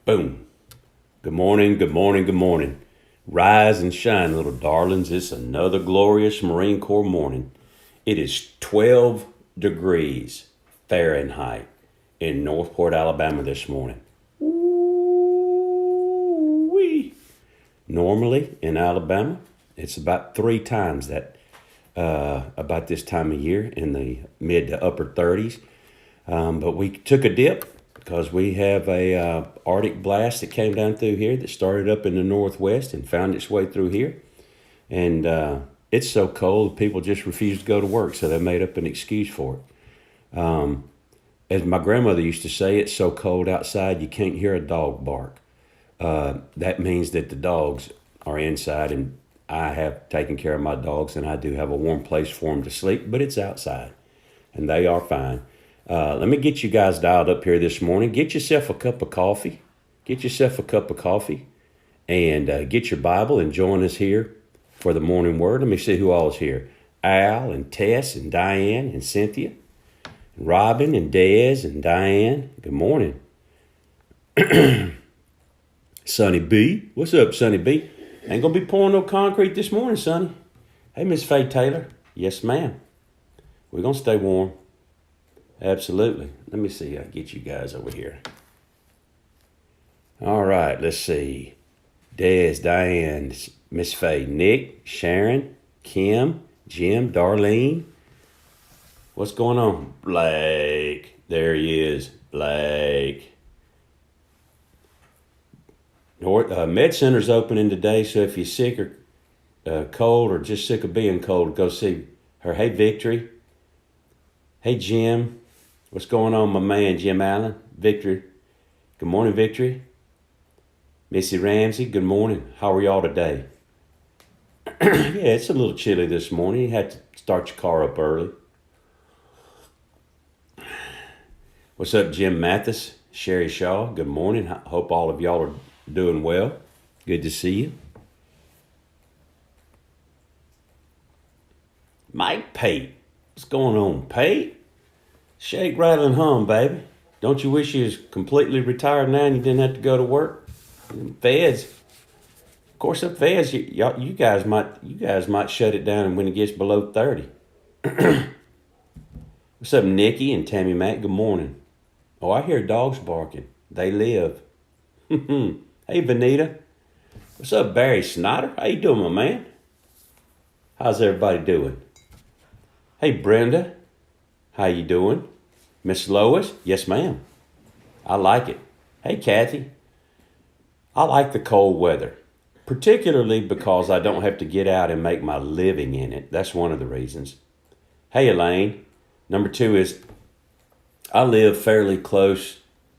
Boom. Good morning, good morning, good morning. Rise and shine, little darlings. It's another glorious Marine Corps morning. It is 12 degrees Fahrenheit in Northport, Alabama this morning. Ooh-wee. Normally in Alabama, it's about 3 times that, about this time of year in the mid to upper 30s. But we took a dip because we have a Arctic blast that came down through here that started up in the northwest and found its way through here. And it's so cold, people just refuse to go to work, so they made up an excuse for it. As my grandmother used to say, it's so cold outside you can't hear a dog bark. That means that the dogs are inside, and I have taken care of my dogs, and I do have a warm place for them to sleep, but it's outside, and they are fine. Let me get you guys dialed up here this morning. Get yourself a cup of coffee. And get your Bible and join us here for the morning word. Let me see who all is here. Al and Tess and Diane and Cynthia. And Robin and Dez and Diane. Good morning. Sonny B. What's up, Sonny B? Ain't going to be pouring no concrete this morning, Sonny. Hey, Miss Faye Taylor. Yes, ma'am. We're going to stay warm. Absolutely. Let me see. I'll get you guys over here. All right. Let's see. Des, Diane, Miss Faye, Nick, Sharon, Kim, Jim, Darlene. What's going on? Blake. There he is. Blake. Med Center's opening today, so if you're sick or cold or just sick of being cold, go see her. Hey, Victory. Hey, Jim. What's going on, my man, Jim Allen? Victory. Good morning, Victory. Missy Ramsey, good morning. How are y'all today? Yeah, it's a little chilly this morning. You had to start your car up early. What's up, Jim Mathis? Sherry Shaw, good morning. Hope all of y'all are doing well. Good to see you. Mike Pate. What's going on, Pate? Shake, rattle, and hum, baby. Don't you wish you was completely retired now and you didn't have to go to work? Feds, of course, the feds, you guys might shut it down when it gets below 30. What's up, Nikki and Tammy Mack? Good morning. Oh, I hear dogs barking. They live. Hey, Vanita. What's up, Barry Snyder? How you doing, my man? How's everybody doing? Hey, Brenda. How you doing? Miss Lois? Yes, ma'am. I like it. Hey, Kathy. I like the cold weather, particularly because I don't have to get out and make my living in it. That's one of the reasons. Hey, Elaine. Number 2 is I live fairly close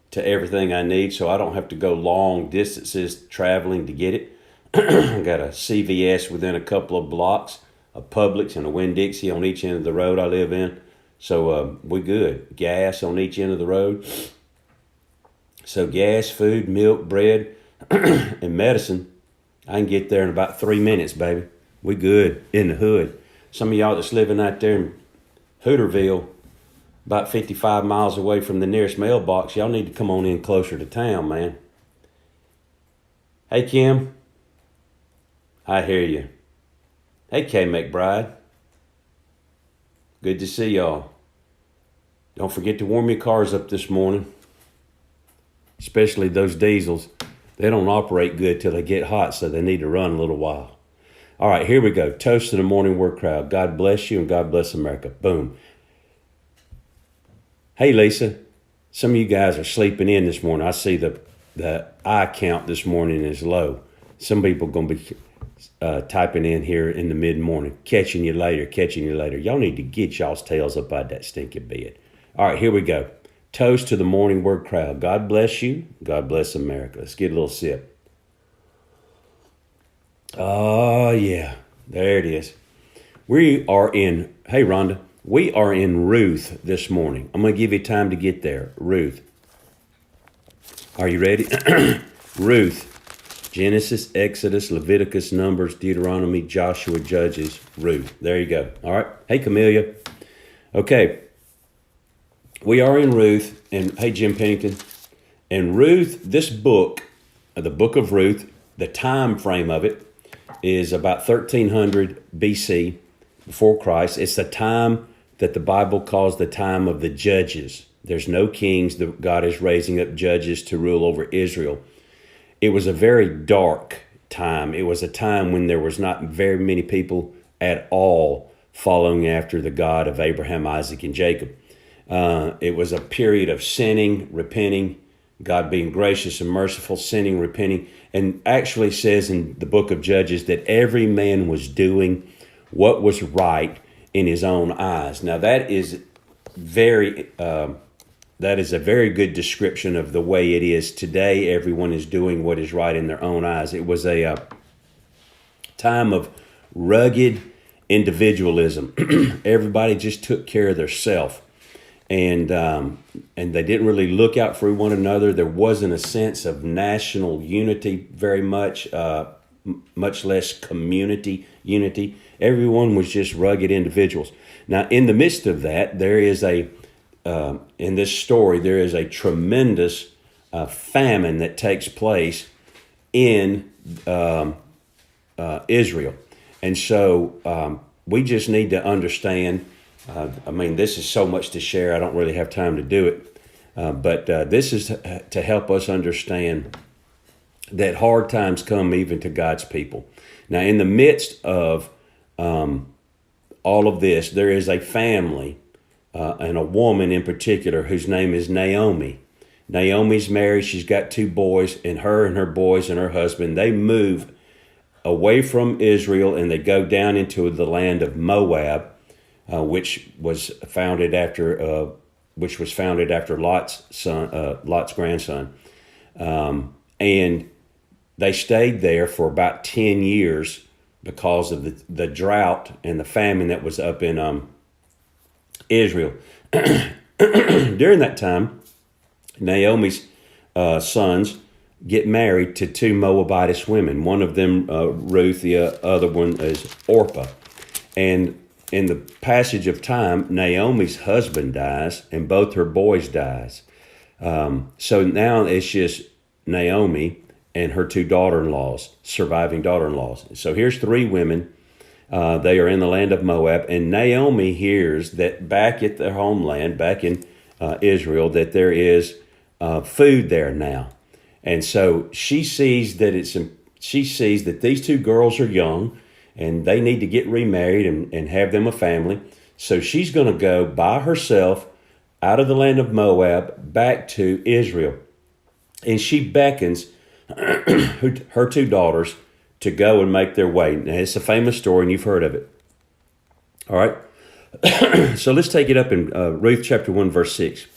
to everything I need, so I don't have to go long distances traveling to get it. I got a CVS within a couple of blocks, a Publix and a Winn-Dixie on each end of the road I live in. So we're good. Gas on each end of the road. So gas, food, milk, bread, and medicine, I can get there in about 3 minutes, baby. We good in the hood. Some of y'all that's living out there in Hooterville, about 55 miles away from the nearest mailbox, y'all need to come on in closer to town, man. Hey, Kim. I hear you. Hey, Kay McBride. Good to see y'all. Don't forget to warm your cars up this morning, especially those diesels. They don't operate good till they get hot, so they need to run a little while. All right, here we go. Toast to the morning word crowd. God bless you and God bless America. Boom. Hey, Lisa. Some of you guys are sleeping in this morning. I see the eye count this morning is low. Some people are going to be typing in here in the mid-morning. Catching you later. Y'all need to get y'all's tails up out that stinking bed. All right, here we go. Toast to the morning word crowd. God bless you. God bless America. Let's get a little sip. Oh, yeah. There it is. We are in, hey, Rhonda. We are in Ruth this morning. I'm going to give you time to get there. Ruth. Are you ready? Ruth. Genesis, Exodus, Leviticus, Numbers, Deuteronomy, Joshua, Judges, Ruth. There you go. All right. Hey, Camellia. Okay. We are in Ruth, and hey, Jim Pennington. And Ruth, this book, the book of Ruth, the time frame of it is about 1300 BC, before Christ. It's the time that the Bible calls the time of the judges. There's no kings. God is raising up judges to rule over Israel. It was a very dark time. It was a time when there was not very many people at all following after the God of Abraham, Isaac, and Jacob. It was a period of sinning, repenting, God being gracious and merciful, sinning, repenting, and actually says in the book of Judges that every man was doing what was right in his own eyes. Now that is a very good description of the way it is today. Everyone is doing what is right in their own eyes. It was a time of rugged individualism. Everybody just took care of theirself. And they didn't really look out for one another. There wasn't a sense of national unity very much, much less community unity. Everyone was just rugged individuals. Now, in the midst of that, there is in this story, there is a tremendous famine that takes place in Israel. And so we just need to understand. This is so much to share. I don't really have time to do it. But this is to help us understand that hard times come even to God's people. Now, in the midst of all of this, there is a family and a woman in particular whose name is Naomi. Naomi's married. She's got 2 boys, and her boys and her husband, they move away from Israel and they go down into the land of Moab, which was founded after Lot's grandson, and they stayed there for about 10 years because of the drought and the famine that was up in Israel. During that time, Naomi's sons get married to 2 Moabitess women. One of them, Ruth, the other one is Orpah. And in the passage of time, Naomi's husband dies and both her boys dies. So now it's just Naomi and her 2 daughter-in-laws, surviving daughter-in-laws. So here's 3 women. They are in the land of Moab, and Naomi hears that back at their homeland, back in Israel, that there is food there now. And so she sees that these 2 girls are young, and they need to get remarried and have them a family. So she's going to go by herself out of the land of Moab back to Israel. And she beckons her 2 daughters to go and make their way. Now, it's a famous story, and you've heard of it. All right. So let's take it up in Ruth chapter 1, verse 6.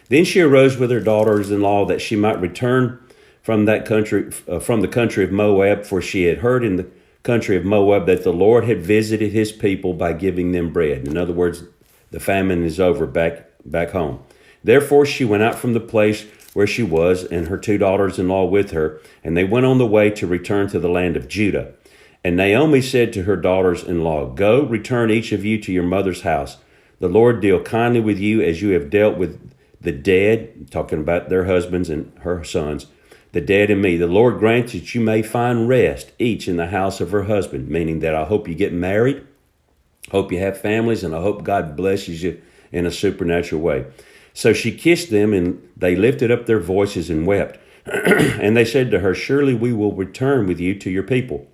Then she arose with her daughters-in-law that she might return from that country, from the country of Moab, for she had heard in the country of Moab that the Lord had visited his people by giving them bread. In other words, the famine is over back home. Therefore she went out from the place where she was, and her 2 daughters-in-law with her, and they went on the way to return to the land of Judah. And Naomi said to her daughters-in-law, Go, return each of you to your mother's house. The Lord deal kindly with you as you have dealt with the dead, talking about their husbands and her sons, the dead and me. The Lord grant that you may find rest, each in the house of her husband, meaning that I hope you get married, hope you have families, and I hope God blesses you in a supernatural way. So she kissed them, and they lifted up their voices and wept. And they said to her, Surely we will return with you to your people.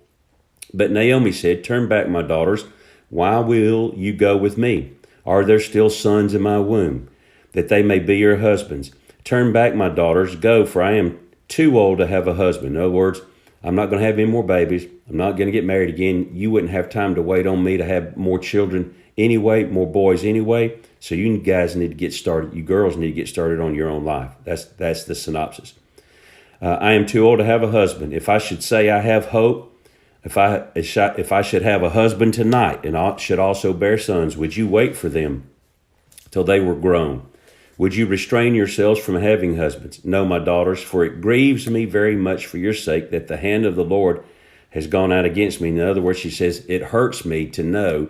But Naomi said, Turn back, my daughters. Why will you go with me? Are there still sons in my womb, that they may be your husbands? Turn back, my daughters. Go, for I am too old to have a husband. In other words, I'm not going to have any more babies. I'm not going to get married again. You wouldn't have time to wait on me to have more children anyway, more boys anyway. So you guys need to get started. You girls need to get started on your own life. That's the synopsis. I am too old to have a husband. If I should say I have hope, if I should have a husband tonight and I should also bear sons, would you wait for them till they were grown? Would you restrain yourselves from having husbands? No, my daughters, for it grieves me very much for your sake that the hand of the Lord has gone out against me. In other words, she says, it hurts me to know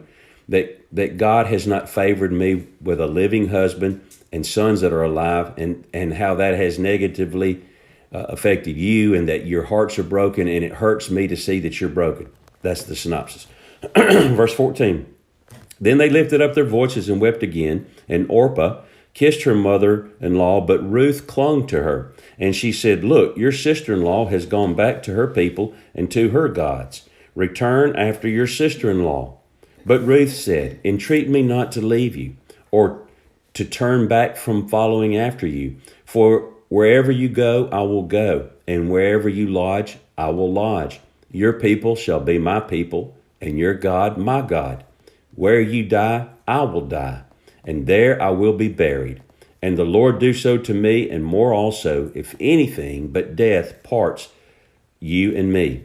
that God has not favored me with a living husband and sons that are alive, and how that has negatively affected you, and that your hearts are broken, and it hurts me to see that you're broken. That's the synopsis. Verse 14. Then they lifted up their voices and wept again, and Orpah kissed her mother-in-law, but Ruth clung to her. And she said, "Look, your sister-in-law has gone back to her people and to her gods. Return after your sister-in-law." But Ruth said, "Entreat me not to leave you, or to turn back from following after you. For wherever you go, I will go, and wherever you lodge, I will lodge. Your people shall be my people, and your God my God. Where you die, I will die, and there I will be buried. And the Lord do so to me, and more also, if anything but death parts you and me."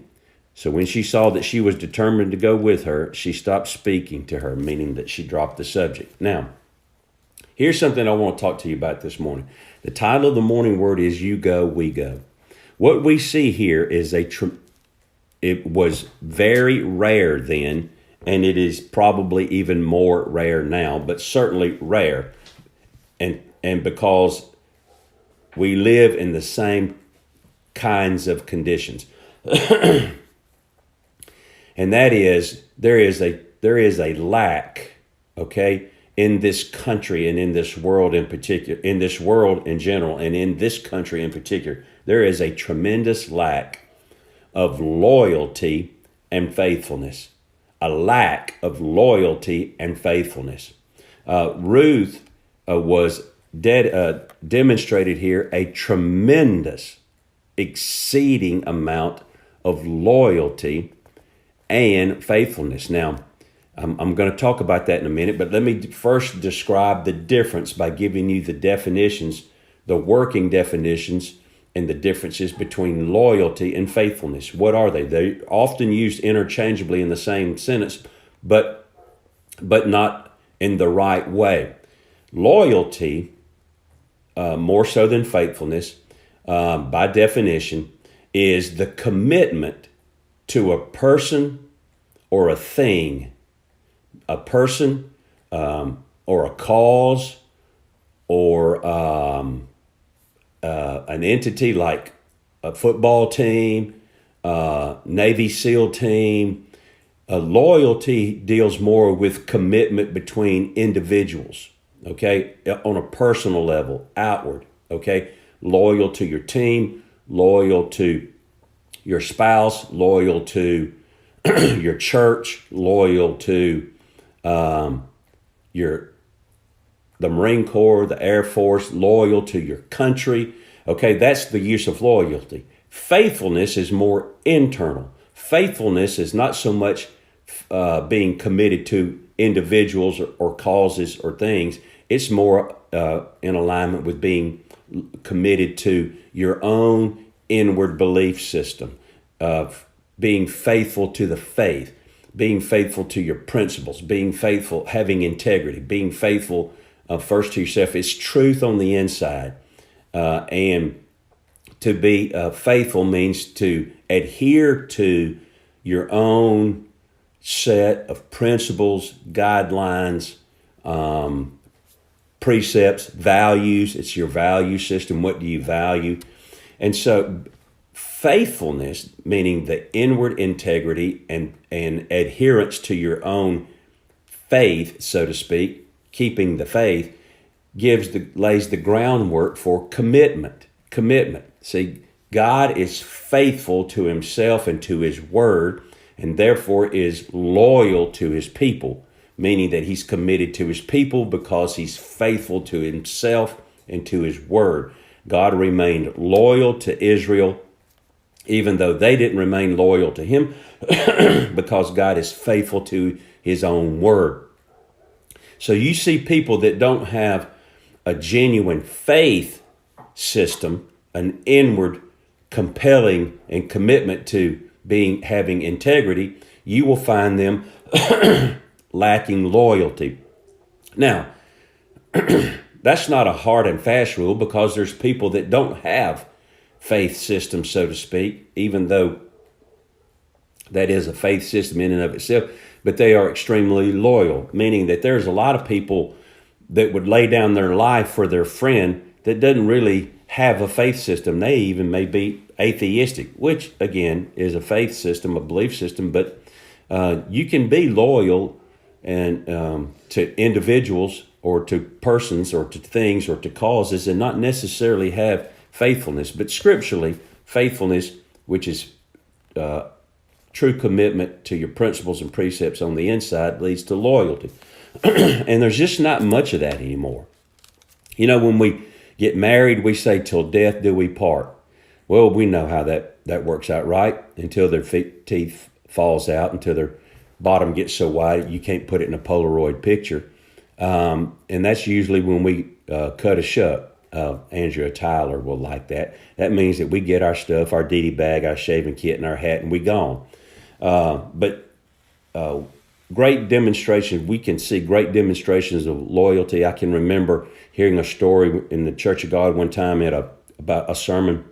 So when she saw that she was determined to go with her, she stopped speaking to her, meaning that she dropped the subject. Now, here's something I want to talk to you about this morning. The title of the morning word is "You Go, We Go." What we see here is it was very rare then, and it is probably even more rare now, but certainly rare. And because we live in the same kinds of conditions. And that is, there is a lack, okay, in this country and in this world in particular, in this world in general, and in this country in particular, there is a tremendous lack of loyalty and faithfulness. A lack of loyalty and faithfulness. Ruth was demonstrated here a tremendous, exceeding amount of loyalty and faithfulness. Now, I'm going to talk about that in a minute, but let me first describe the difference by giving you the definitions, the working definitions, and the differences between loyalty and faithfulness. What are they? They're often used interchangeably in the same sentence, but not in the right way. Loyalty, more so than faithfulness, by definition, is the commitment to a person or a thing, a person or a cause, or an entity like a football team, Navy SEAL team. Loyalty deals more with commitment between individuals, okay, on a personal level, outward, okay, loyal to your team, loyal to your spouse, loyal to your church, loyal to the Marine Corps, the Air Force, loyal to your country. Okay, that's the use of loyalty. Faithfulness is more internal. Faithfulness is not so much being committed to individuals or causes or things. It's more in alignment with being committed to your own inward belief system, of being faithful to the faith, being faithful to your principles, being faithful, having integrity, being faithful first to yourself. It's truth on the inside. And to be faithful means to adhere to your own set of principles, guidelines, precepts, values. It's your value system. What do you value? And so faithfulness, meaning the inward integrity and adherence to your own faith, so to speak, keeping the faith, lays the groundwork for commitment. See, God is faithful to himself and to his word, and therefore is loyal to his people, meaning that he's committed to his people because he's faithful to himself and to his word. God remained loyal to Israel, even though they didn't remain loyal to him, because God is faithful to his own word. So you see people that don't have a genuine faith system, an inward compelling and commitment to having integrity, you will find them lacking loyalty. Now, that's not a hard and fast rule, because there's people that don't have faith system, so to speak, even though that is a faith system in and of itself. but they are extremely loyal, meaning that there's a lot of people that would lay down their life for their friend that doesn't really have a faith system. They even may be atheistic, which again is a faith system, a belief system, but you can be loyal and to individuals or to persons or to things or to causes and not necessarily have faithfulness. But scripturally, faithfulness, which is true commitment to your principles and precepts on the inside, leads to loyalty. And there's just not much of that anymore. You know, when we get married, we say, till death do we part. Well, we know how that works out, right? Until their teeth falls out, until their bottom gets so wide you can't put it in a Polaroid picture. And that's usually when we cut a shut. Andrea Tyler will like that. That means that we get our stuff, our DD bag, our shaving kit, and our hat, and we gone. But great demonstrations, we can see great demonstrations of loyalty. I can remember hearing a story in the Church of God one time about a sermon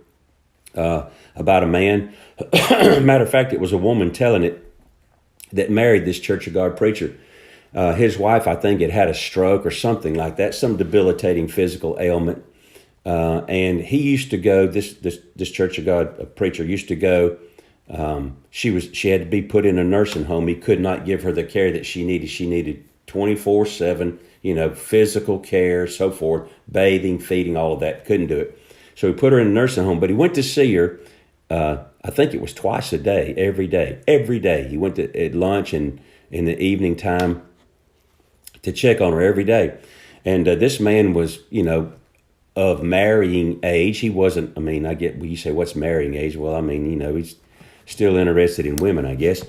about a man. Matter of fact, it was a woman telling it that married this Church of God preacher. His wife, I think, had a stroke or something like that, some debilitating physical ailment. And he used to go, this Church of God preacher used to go. She had to be put in a nursing home. He could not give her the care that she needed. She needed 24/7, physical care, so forth, bathing, feeding, all of that. Couldn't do it. So he put her in a nursing home, but he went to see her. I think it was twice a day, every day. He went at lunch and in the evening time to check on her every day. And this man was, of marrying age. He wasn't, you say, what's marrying age? Well, he's still interested in women, I guess.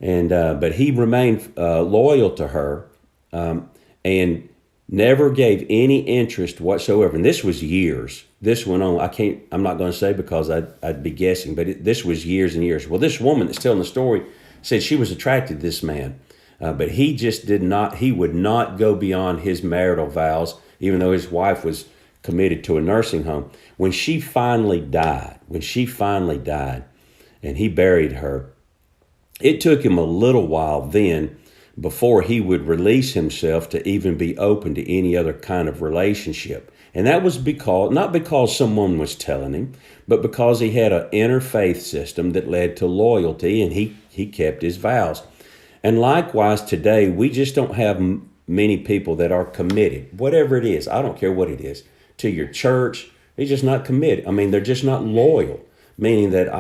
And but he remained loyal to her and never gave any interest whatsoever. And this was years. This went on. I'm not going to say because I'd be guessing, but this was years and years. Well, this woman that's telling the story said she was attracted to this man, but he just he would not go beyond his marital vows, even though his wife was committed to a nursing home. When she finally died, and he buried her, it took him a little while then before he would release himself to even be open to any other kind of relationship. And that was not because someone was telling him, but because he had an inner faith system that led to loyalty, and he kept his vows. And likewise today, we just don't have many people that are committed, whatever it is. I don't care what it is, to your church. They're just not committed. They're just not loyal, meaning that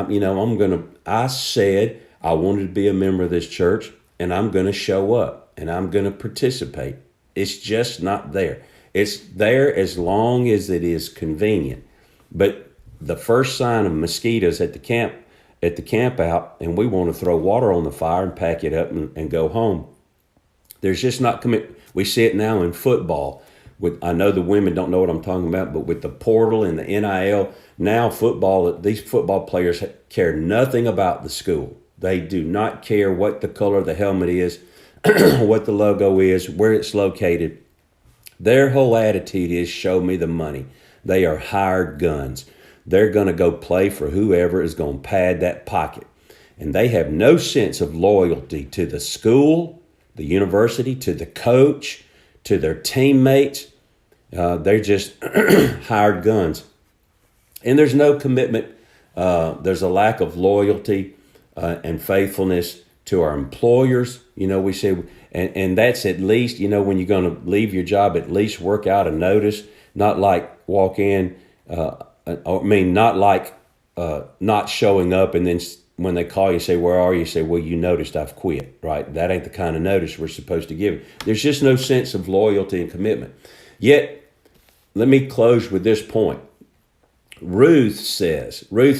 I said I wanted to be a member of this church, and I'm going to show up and I'm going to participate. It's just not there. It's there as long as it is convenient. But the first sign of mosquitoes at the camp out, and we want to throw water on the fire and pack it up and go home. There's just not commit. We see it now in football. I know the women don't know what I'm talking about, but with the portal and the NIL, now these football players care nothing about the school. They do not care what the color of the helmet is, what the logo is, where it's located. Their whole attitude is, show me the money. They are hired guns. They're going to go play for whoever is going to pad that pocket. And they have no sense of loyalty to the school, the university, to the coach, to their teammates. They're just hired guns. And there's no commitment. There's a lack of loyalty and faithfulness to our employers. We say, and that's at least, when you're going to leave your job, at least work out a notice, not like walk in, not like not showing up and then when they call you, say, where are you? Say, well, you noticed I've quit, right? That ain't the kind of notice we're supposed to give. There's just no sense of loyalty and commitment. Yet, let me close with this point. Ruth says, now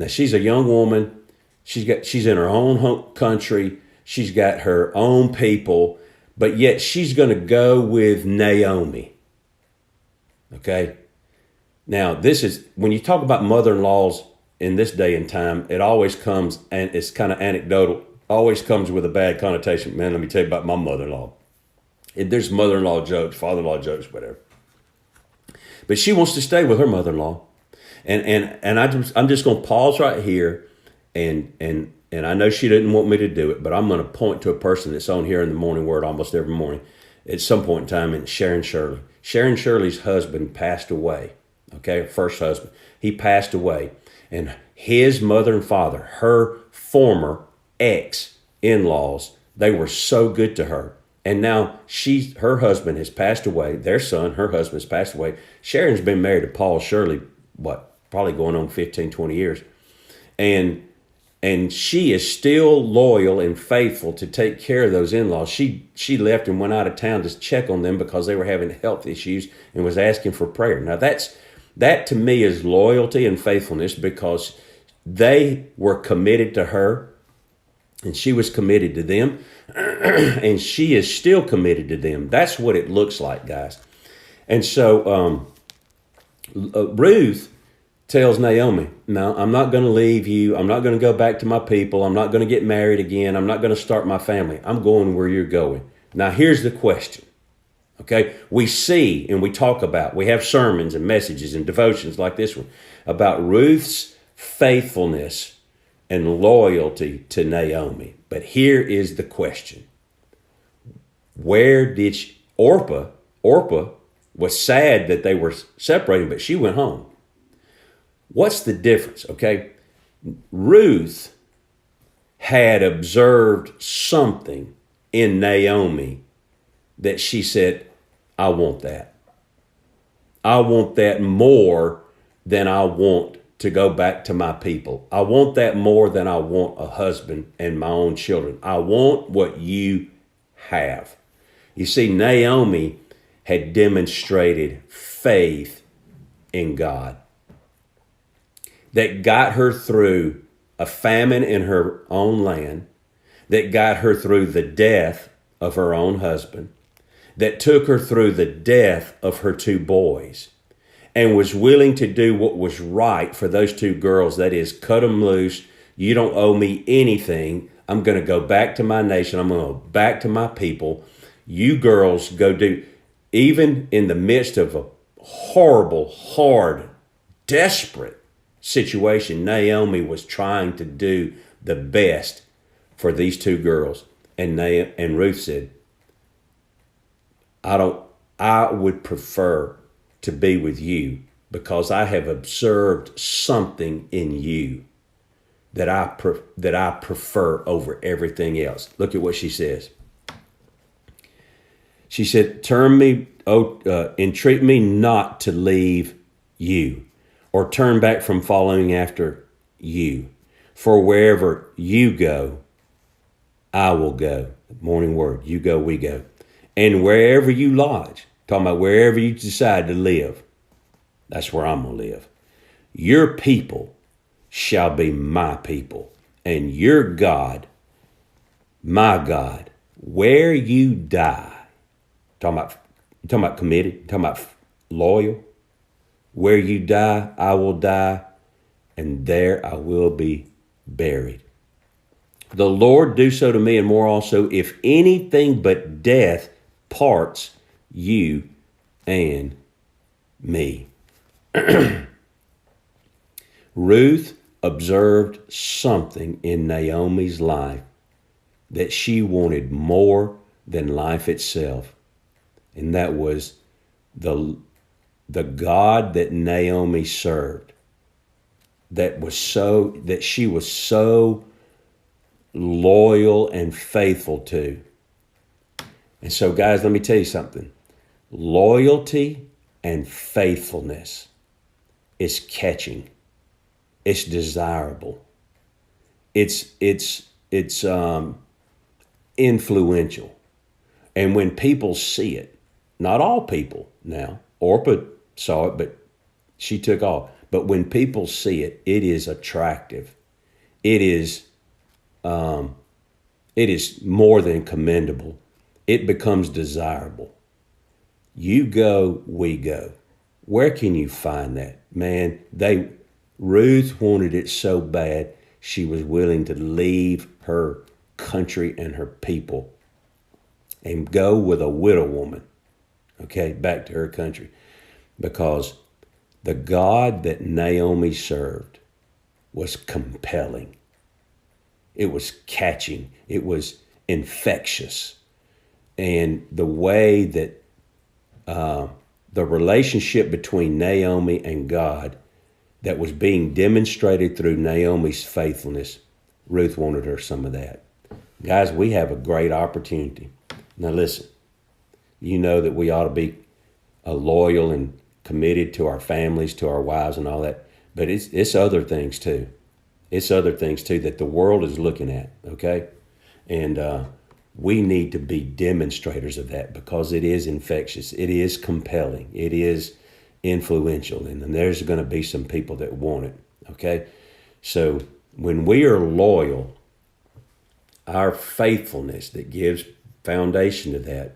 she's a young woman. She's in her own home country. She's got her own people, but yet she's going to go with Naomi. Okay. Now, this is, when you talk about mother-in-laws in this day and time, it always comes, and it's kind of anecdotal, always comes with a bad connotation. Man, let me tell you about my mother-in-law. There's mother-in-law jokes, father-in-law jokes, whatever. But she wants to stay with her mother-in-law. And I'm just going to pause right here and and I know she didn't want me to do it, but I'm going to point to a person that's on here in the Morning Word almost every morning at some point in time, and Sharon Shirley. Sharon Shirley's husband passed away, okay, first husband. He passed away, and his mother and father, her former ex-in-laws, they were so good to her. And now her husband has passed away. Their son, her husband, has passed away. Sharon's been married to Paul Shirley, probably going on 15, 20 years. And she is still loyal and faithful to take care of those in-laws. She left and went out of town to check on them because they were having health issues and was asking for prayer. Now that to me is loyalty and faithfulness, because they were committed to her and she was committed to them, and she is still committed to them. That's what it looks like, guys. And so Ruth tells Naomi, no, I'm not going to leave you. I'm not going to go back to my people. I'm not going to get married again. I'm not going to start my family. I'm going where you're going. Now, here's the question. Okay, we see and we talk about, we have sermons and messages and devotions like this one about Ruth's faithfulness and loyalty to Naomi. But here is the question. Where did Orpah was sad that they were separating, but she went home. What's the difference? Okay, Ruth had observed something in Naomi that she said, I want that. I want that more than I want to go back to my people. I want that more than I want a husband and my own children. I want what you have. You see, Naomi had demonstrated faith in God that got her through a famine in her own land, that got her through the death of her own husband, that took her through the death of her two boys, and was willing to do what was right for those two girls. That is, cut them loose. You don't owe me anything. I'm going to go back to my nation. I'm going to go back to my people. You girls go do, even in the midst of a horrible, hard, desperate situation, Naomi was trying to do the best for these two girls. And Ruth said, I would prefer to be with you because I have observed something in you that I prefer over everything else. Look at what she says. She said, entreat me not to leave you or turn back from following after you. For wherever you go, I will go. Morning Word, you go, we go. And wherever you lodge, talking about wherever you decide to live, that's where I'm going to live. Your people shall be my people, and your God, my God. Where you die, talking about committed, talking about loyal. Where you die, I will die, and there I will be buried. The Lord do so to me and more also, if anything but death parts you and me. Ruth observed something in Naomi's life that she wanted more than life itself. And that was the God that Naomi served, that she was so loyal and faithful to. And so, guys, let me tell you something. Loyalty and faithfulness is catching. It's desirable. It's influential. And when people see it, not all people now, Orpah saw it, but she took off. But when people see it, it is attractive. It is more than commendable. It becomes desirable. You go, we go. Where can you find that? Man, Ruth wanted it so bad, she was willing to leave her country and her people and go with a widow woman, okay, back to her country. Because the God that Naomi served was compelling. It was catching. It was infectious. And the way that the relationship between Naomi and God that was being demonstrated through Naomi's faithfulness, Ruth wanted her some of that. Guys, we have a great opportunity. Now listen, you know that we ought to be loyal and committed to our families, to our wives and all that. But it's other things too. It's other things too that the world is looking at, okay? And we need to be demonstrators of that because it is infectious. It is compelling. It is influential. And then there's going to be some people that want it, okay? So when we are loyal, our faithfulness that gives foundation to that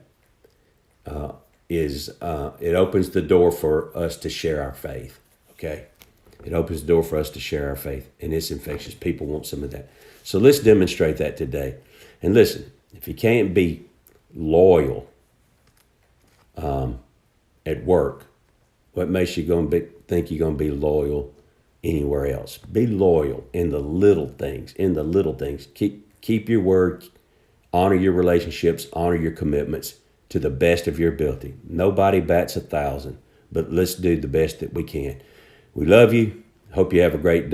it opens the door for us to share our faith, okay? It opens the door for us to share our faith, and it's infectious. People want some of that. So let's demonstrate that today. And listen, if you can't be loyal at work, what makes you think you're going to be loyal anywhere else? Be loyal in the little things. In the little things, keep your word, honor your relationships, honor your commitments to the best of your ability. Nobody bats 1,000, but let's do the best that we can. We love you. Hope you have a great day.